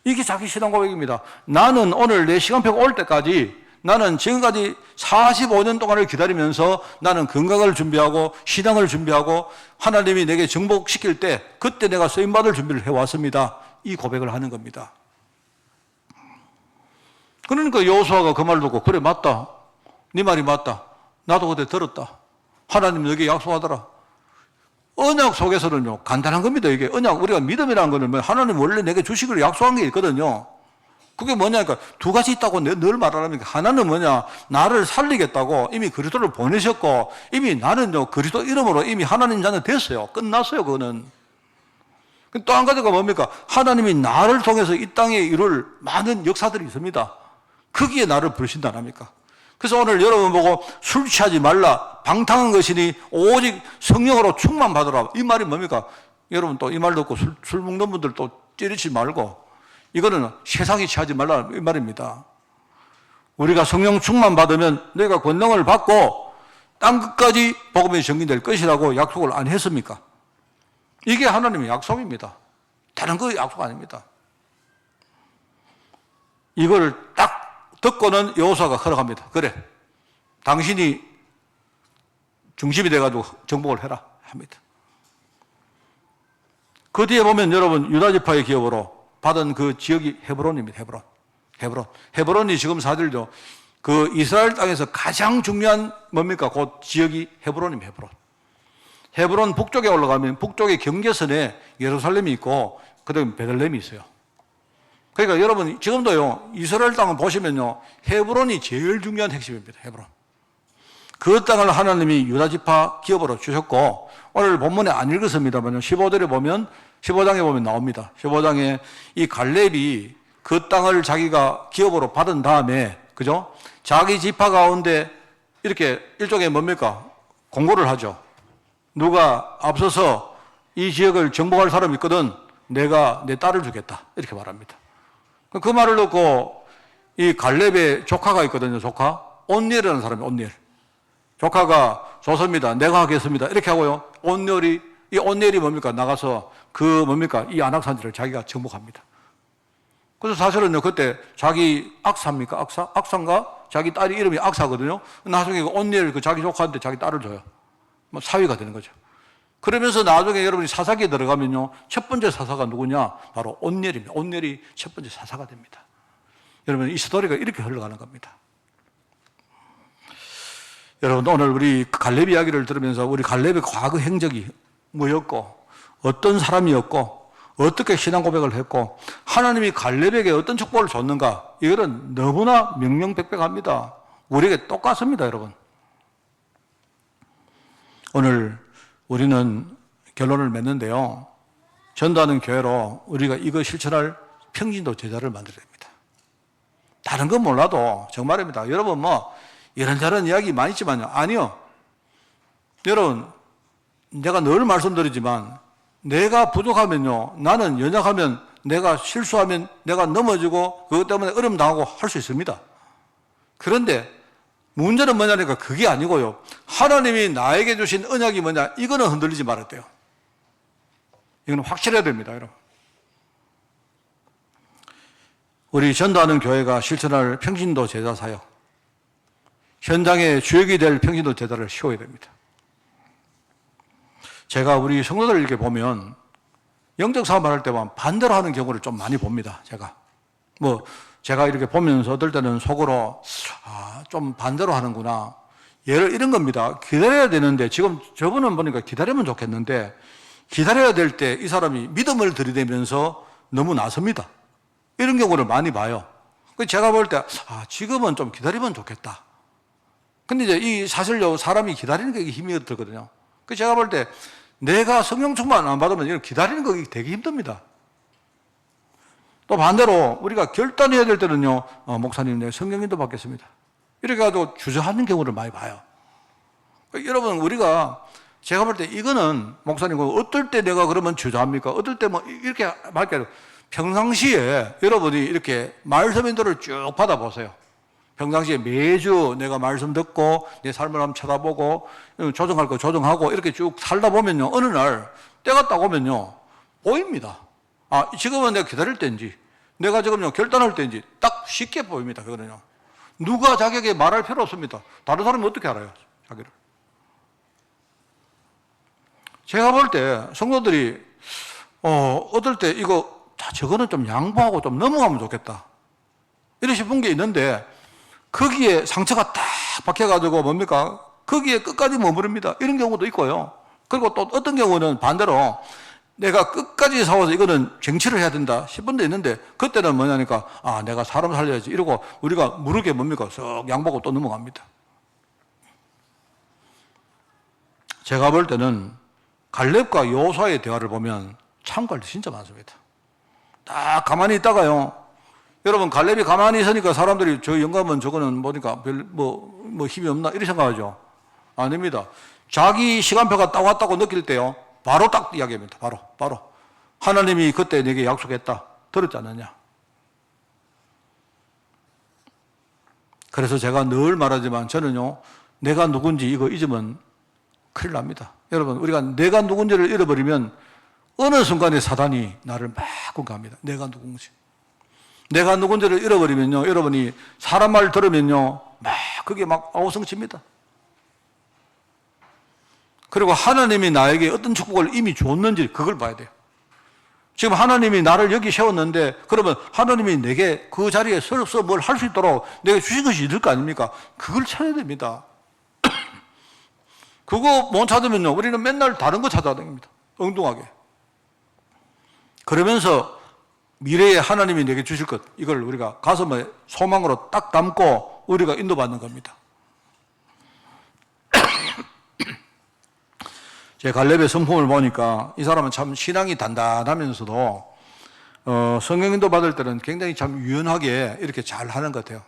이게 자기 신앙 고백입니다. 나는 오늘 내 시간표가 올 때까지, 나는 지금까지 45년 동안을 기다리면서 나는 건강을 준비하고 신앙을 준비하고 하나님이 내게 정복시킬 때 그때 내가 쓰임받을 준비를 해왔습니다. 이 고백을 하는 겁니다. 그러니까 여호수아가 그 말 듣고, 그래 맞다, 네 말이 맞다, 나도 그때 들었다, 하나님 너에게 약속하더라. 언약 속에서는요, 간단한 겁니다. 이게 언약, 우리가 믿음이라는 거는 하나님 원래 내게 주시기를 약속한 게 있거든요. 그게 뭐냐니까 두 가지 있다고 늘 말하랍니다. 하나는 뭐냐, 나를 살리겠다고 이미 그리스도를 보내셨고 이미 나는요 그리스도 이름으로 이미 하나님 자녀 됐어요. 끝났어요. 그거는. 또 한 가지가 뭡니까? 하나님이 나를 통해서 이 땅에 이룰 많은 역사들이 있습니다. 거기에 나를 부르신다 합니까? 그래서 오늘 여러분 보고 술 취하지 말라, 방탕한 것이니 오직 성령으로 충만 받으라, 이 말이 뭡니까? 여러분 또 이 말 듣고 술 먹는 분들 또 찌르지 말고, 이거는 세상에 취하지 말라, 이 말입니다. 우리가 성령 충만 받으면 너희가 권능을 받고 땅끝까지 복음이 전개될 것이라고 약속을 안 했습니까? 이게 하나님의 약속입니다. 다른 거 약속 아닙니다. 이걸 딱 듣고는 여호수아가 허락합니다. 그래, 당신이 중심이 돼가지고 정복을 해라 합니다. 그 뒤에 보면 여러분 유다지파의 기업으로 받은 그 지역이 헤브론입니다. 헤브론이 지금 사실요, 그 이스라엘 땅에서 가장 중요한 뭡니까? 그 지역이 헤브론입니다. 헤브론 북쪽에 올라가면 북쪽의 경계선에 예루살렘이 있고 그다음에 베들레헴이 있어요. 그러니까 여러분 지금도요, 이스라엘 땅을 보시면요, 헤브론이 제일 중요한 핵심입니다. 헤브론. 그 땅을 하나님이 유다지파 기업으로 주셨고, 오늘 본문에 안 읽었습니다만 15절에 보면, 15장에 보면 나옵니다. 15장에 이 갈렙이 그 땅을 자기가 기업으로 받은 다음에, 그죠? 자기 지파 가운데 이렇게 일종의 뭡니까? 공고를 하죠. 누가 앞서서 이 지역을 정복할 사람이 있거든 내가 내 딸을 주겠다, 이렇게 말합니다. 그 말을 듣고 이 갈렙의 조카가 있거든요. 조카 온니엘이라는 사람이, 온니엘 조카가 좋습니다, 내가 하겠습니다, 이렇게 하고요, 이 온니엘이 뭡니까? 나가서 그 뭡니까? 이 안악산지를 자기가 정복합니다. 그래서 사실은요, 그때 자기 악사입니까? 악사인가? 자기 딸이 이름이 악사거든요. 나중에 온니엘 그 자기 조카한테 자기 딸을 줘요. 사위가 되는 거죠. 그러면서 나중에 여러분이 사사기에 들어가면요, 첫 번째 사사가 누구냐? 바로 온니엘입니다. 온니엘이 첫 번째 사사가 됩니다. 여러분, 이 스토리가 이렇게 흘러가는 겁니다. 여러분, 오늘 우리 갈렙 이야기를 들으면서 우리 갈렙의 과거 행적이 뭐였고, 어떤 사람이었고, 어떻게 신앙 고백을 했고, 하나님이 갈렙에게 어떤 축복을 줬는가, 이거는 너무나 명명백백합니다. 우리에게 똑같습니다, 여러분. 오늘 우리는 결론을 맺는데요, 전도하는 교회로 우리가 이거 실천할 평진도 제자를 만들어야 됩니다. 다른 건 몰라도 정말입니다. 여러분 뭐 이런저런 이야기 많이 있지만요. 아니요. 여러분 내가 늘 말씀드리지만 내가 부족하면요. 나는 연약하면 내가 실수하면 내가 넘어지고 그것 때문에 어려움 당하고 할 수 있습니다. 그런데 문제는 뭐냐니까 그게 아니고요. 하나님이 나에게 주신 언약이 뭐냐 이거는 흔들리지 말아야 돼요. 이거는 확실해야 됩니다. 여러분. 우리 전도하는 교회가 실천할 평신도 제자 사역, 현장의 주역이 될 평신도 제자를 세워야 됩니다. 제가 우리 성도들 이렇게 보면 영적 사업을 할 때만 반대로 하는 경우를 좀 많이 봅니다. 제가 이렇게 보면서 어떨 때는 속으로 좀 반대로 하는구나. 예를 이런 겁니다. 기다려야 되는데 지금 저분은 보니까 기다리면 좋겠는데 기다려야 될 때 이 사람이 믿음을 들이대면서 너무 나섭니다. 이런 경우를 많이 봐요. 제가 볼 때 지금은 좀 기다리면 좋겠다. 근데 이제 이 사실요 사람이 기다리는 게 힘이 들거든요. 제가 볼 때 내가 성령 충만 안 받으면 이런 기다리는 거 되게 힘듭니다. 또 반대로 우리가 결단해야 될 때는요, 목사님 내가 성령인도 받겠습니다. 이렇게 가지고 주저하는 경우를 많이 봐요. 여러분 우리가 제가 볼 때 이거는 목사님 어떨 때 내가 그러면 주저합니까? 어떨 때 뭐 이렇게 말게 평상시에 여러분이 이렇게 말씀 인도를 쭉 받아보세요. 평상시에 매주 내가 말씀 듣고 내 삶을 한번 쳐다보고 조정할 거 조정하고 이렇게 쭉 살다 보면요. 어느 날 때가 딱 오면요. 보입니다. 지금은 내가 기다릴 때인지 내가 지금요 결단할 때인지 딱 쉽게 보입니다. 그거는요. 누가 자기에게 말할 필요 없습니다. 다른 사람이 어떻게 알아요? 자기를. 제가 볼 때 성도들이 어떨 때 저거는 좀 양보하고 좀 넘어가면 좋겠다. 이런 싶은 게 있는데 거기에 상처가 딱 박혀가지고 뭡니까? 거기에 끝까지 머무릅니다. 이런 경우도 있고요. 그리고 또 어떤 경우는 반대로 내가 끝까지 싸워서 이거는 쟁취를 해야 된다 싶은 데 있는데 그때는 뭐냐니까 내가 사람 살려야지 이러고 우리가 무르게 뭡니까? 썩 양보하고 또 넘어갑니다. 제가 볼 때는 갈렙과 여호수아의 대화를 보면 참고할 게 진짜 많습니다. 딱 가만히 있다가요. 여러분 갈렙이 가만히 있으니까 사람들이 저 영감은 저거는 보니까 별 뭐 힘이 없나 이렇게 생각하죠. 아닙니다. 자기 시간표가 딱 왔다고 느낄 때요. 바로 딱 이야기합니다. 바로. 하나님이 그때 내게 약속했다. 들었지 않느냐. 그래서 제가 늘 말하지만 저는요. 내가 누군지 이거 잊으면 큰일 납니다. 여러분 우리가 내가 누군지를 잃어버리면 어느 순간에 사단이 나를 막 공격합니다. 내가 누군지. 내가 누군지를 잃어버리면요. 여러분이 사람 말 들으면요. 그게 막 아우성칩니다. 그리고 하나님이 나에게 어떤 축복을 이미 줬는지 그걸 봐야 돼요. 지금 하나님이 나를 여기 세웠는데 그러면 하나님이 내게 그 자리에 서서 뭘 할 수 있도록 내게 주신 것이 있을 거 아닙니까? 그걸 찾아야 됩니다. 그거 못 찾으면요. 우리는 맨날 다른 거 찾아다닙니다. 엉뚱하게. 그러면서 미래에 하나님이 내게 주실 것 이걸 우리가 가슴에 소망으로 딱 담고 우리가 인도받는 겁니다. 제 갈렙의 성품을 보니까 이 사람은 참 신앙이 단단하면서도 성령 인도 받을 때는 굉장히 참 유연하게 이렇게 잘 하는 것 같아요.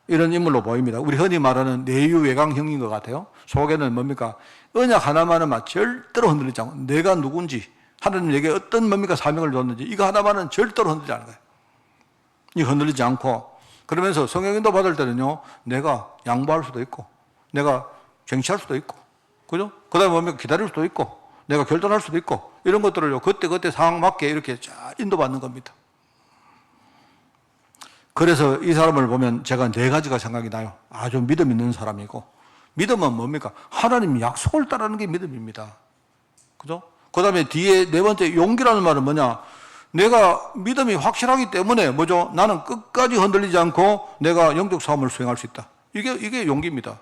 이런 인물로 보입니다. 우리 흔히 말하는 내유외강형인 것 같아요. 속에는 뭡니까? 언약 하나만은 막 절대로 흔들리지 않고 내가 누군지 하나님 내게 어떤 뭡니까 사명을 줬는지 이거 하나만은 절대로 흔들리지 않은 거예요. 이거 흔들리지 않고 그러면서 성령 인도 받을 때는요. 내가 양보할 수도 있고 내가 쟁취할 수도 있고 그죠? 그 다음에 뭡니까? 기다릴 수도 있고, 내가 결단할 수도 있고, 이런 것들을요, 그때 상황 맞게 이렇게 잘 인도받는 겁니다. 그래서 이 사람을 보면 제가 4가지가 생각이 나요. 아주 믿음 있는 사람이고, 믿음은 뭡니까? 하나님 약속을 따르는 게 믿음입니다. 그죠? 그 다음에 뒤에 4번째 용기라는 말은 뭐냐? 내가 믿음이 확실하기 때문에 뭐죠? 나는 끝까지 흔들리지 않고 내가 영적 사업을 수행할 수 있다. 이게 용기입니다.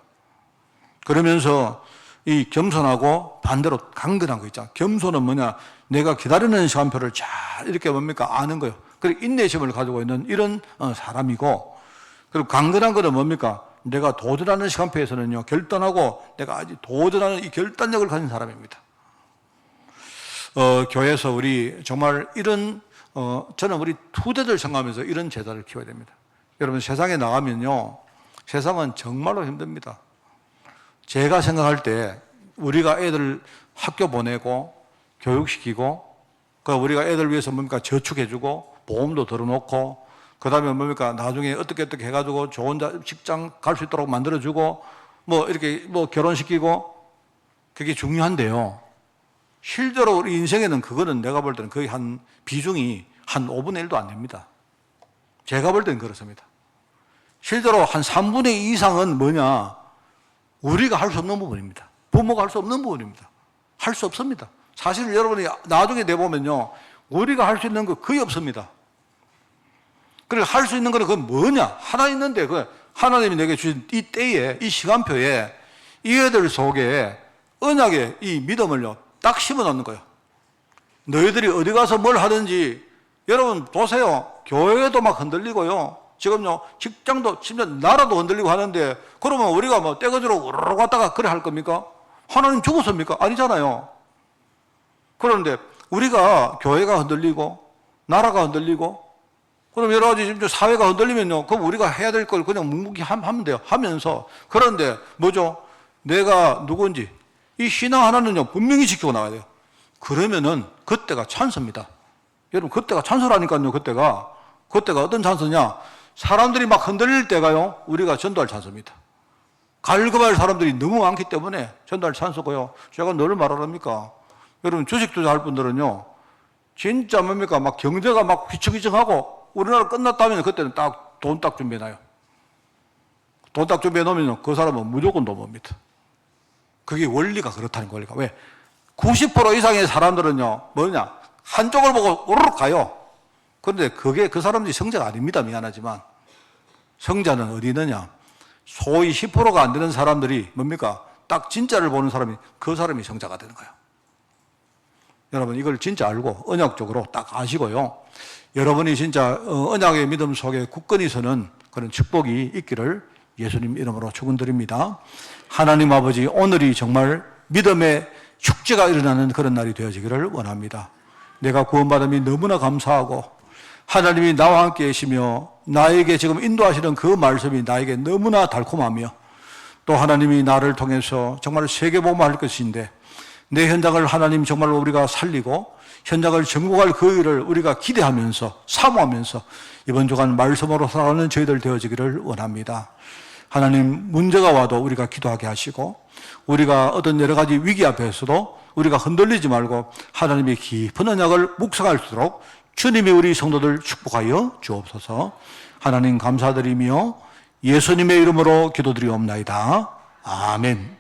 그러면서 이 겸손하고 반대로 강건한 거 있잖아. 겸손은 뭐냐? 내가 기다리는 시간표를 잘 이렇게 뭡니까? 아는 거예요. 그리고 인내심을 가지고 있는 이런 사람이고, 그리고 강건한 거는 뭡니까? 내가 도전하는 시간표에서는요, 결단하고 내가 아주 도전하는 이 결단력을 가진 사람입니다. 교회에서 우리 정말 이런, 저는 우리 후대들 생각하면서 이런 제자를 키워야 됩니다. 여러분 세상에 나가면요, 세상은 정말로 힘듭니다. 제가 생각할 때 우리가 애들 학교 보내고 교육시키고, 그 우리가 애들 위해서 뭡니까 저축해주고 보험도 들어놓고, 그 다음에 뭡니까 나중에 어떻게 해가지고 좋은 직장 갈 수 있도록 만들어주고, 뭐 이렇게 뭐 결혼시키고, 그게 중요한데요. 실제로 우리 인생에는 그거는 내가 볼 때는 거의 한 비중이 한 5분의 1도 안 됩니다. 제가 볼 때는 그렇습니다. 실제로 한 3분의 2 이상은 뭐냐? 우리가 할 수 없는 부분입니다. 부모가 할 수 없는 부분입니다. 할 수 없습니다. 사실 여러분이 나중에 내보면요, 우리가 할 수 있는 거 거의 없습니다. 그래, 할 수 있는 거는 그건 뭐냐? 하나 있는데, 그 하나님이 내게 주신 이 때에, 이 시간표에 이 애들 속에 언약의 이 믿음을요, 딱 심어 놓는 거예요. 너희들이 어디 가서 뭘 하든지, 여러분 보세요. 교회도 막 흔들리고요. 지금요, 직장도, 심지어 나라도 흔들리고 하는데, 그러면 우리가 뭐 떼거지로 우르르 갔다가 그래 할 겁니까? 하나님 죽었습니까? 아니잖아요. 그런데 우리가 교회가 흔들리고, 나라가 흔들리고, 그럼 여러 가지 사회가 흔들리면요, 그럼 우리가 해야 될 걸 그냥 묵묵히 하면 돼요. 하면서. 그런데 뭐죠? 내가 누군지, 이 신앙 하나는요, 분명히 지키고 나가야 돼요. 그러면은 그때가 찬스입니다. 여러분, 그때가 찬스라니까요, 그때가. 그때가 어떤 찬스냐? 사람들이 막 흔들릴 때가요, 우리가 전도할 찬스입니다. 갈급할 사람들이 너무 많기 때문에 전도할 찬스고요. 제가 늘 말하랍니까? 여러분, 주식 투자할 분들은요, 진짜 뭡니까? 막 경제가 막 휘청휘청하고, 우리나라 끝났다면 그때는 딱 돈 딱 준비해놔요. 돈 딱 준비해 놓으면 그 사람은 무조건 돈 법니다. 그게 원리가 그렇다는 거니까. 왜? 90% 이상의 사람들은요, 뭐냐? 한쪽을 보고 오르륵 가요. 그런데 그게 그 사람들이 성자가 아닙니다. 미안하지만. 성자는 어디 있느냐? 소위 10%가 안 되는 사람들이 뭡니까? 딱 진짜를 보는 사람이, 그 사람이 성자가 되는 거예요. 여러분, 이걸 진짜 알고 언약적으로 딱 아시고요. 여러분이 진짜 언약의 믿음 속에 굳건히 서는 그런 축복이 있기를 예수님 이름으로 축원드립니다. 하나님 아버지, 오늘이 정말 믿음의 축제가 일어나는 그런 날이 되어지기를 원합니다. 내가 구원받음이 너무나 감사하고, 하나님이 나와 함께 계시며 나에게 지금 인도하시는 그 말씀이 나에게 너무나 달콤하며, 또 하나님이 나를 통해서 정말 세계복음할 것인데, 내 현장을 하나님 정말로 우리가 살리고 현장을 정복할 그 일을 우리가 기대하면서 사모하면서 이번 주간 말씀으로 살아가는 저희들 되어지기를 원합니다. 하나님, 문제가 와도 우리가 기도하게 하시고, 우리가 어떤 여러 가지 위기 앞에서도 우리가 흔들리지 말고 하나님의 깊은 언약을 묵상할 수 있도록 주님이 우리 성도들 축복하여 주옵소서. 하나님 감사드리며 예수님의 이름으로 기도드리옵나이다. 아멘.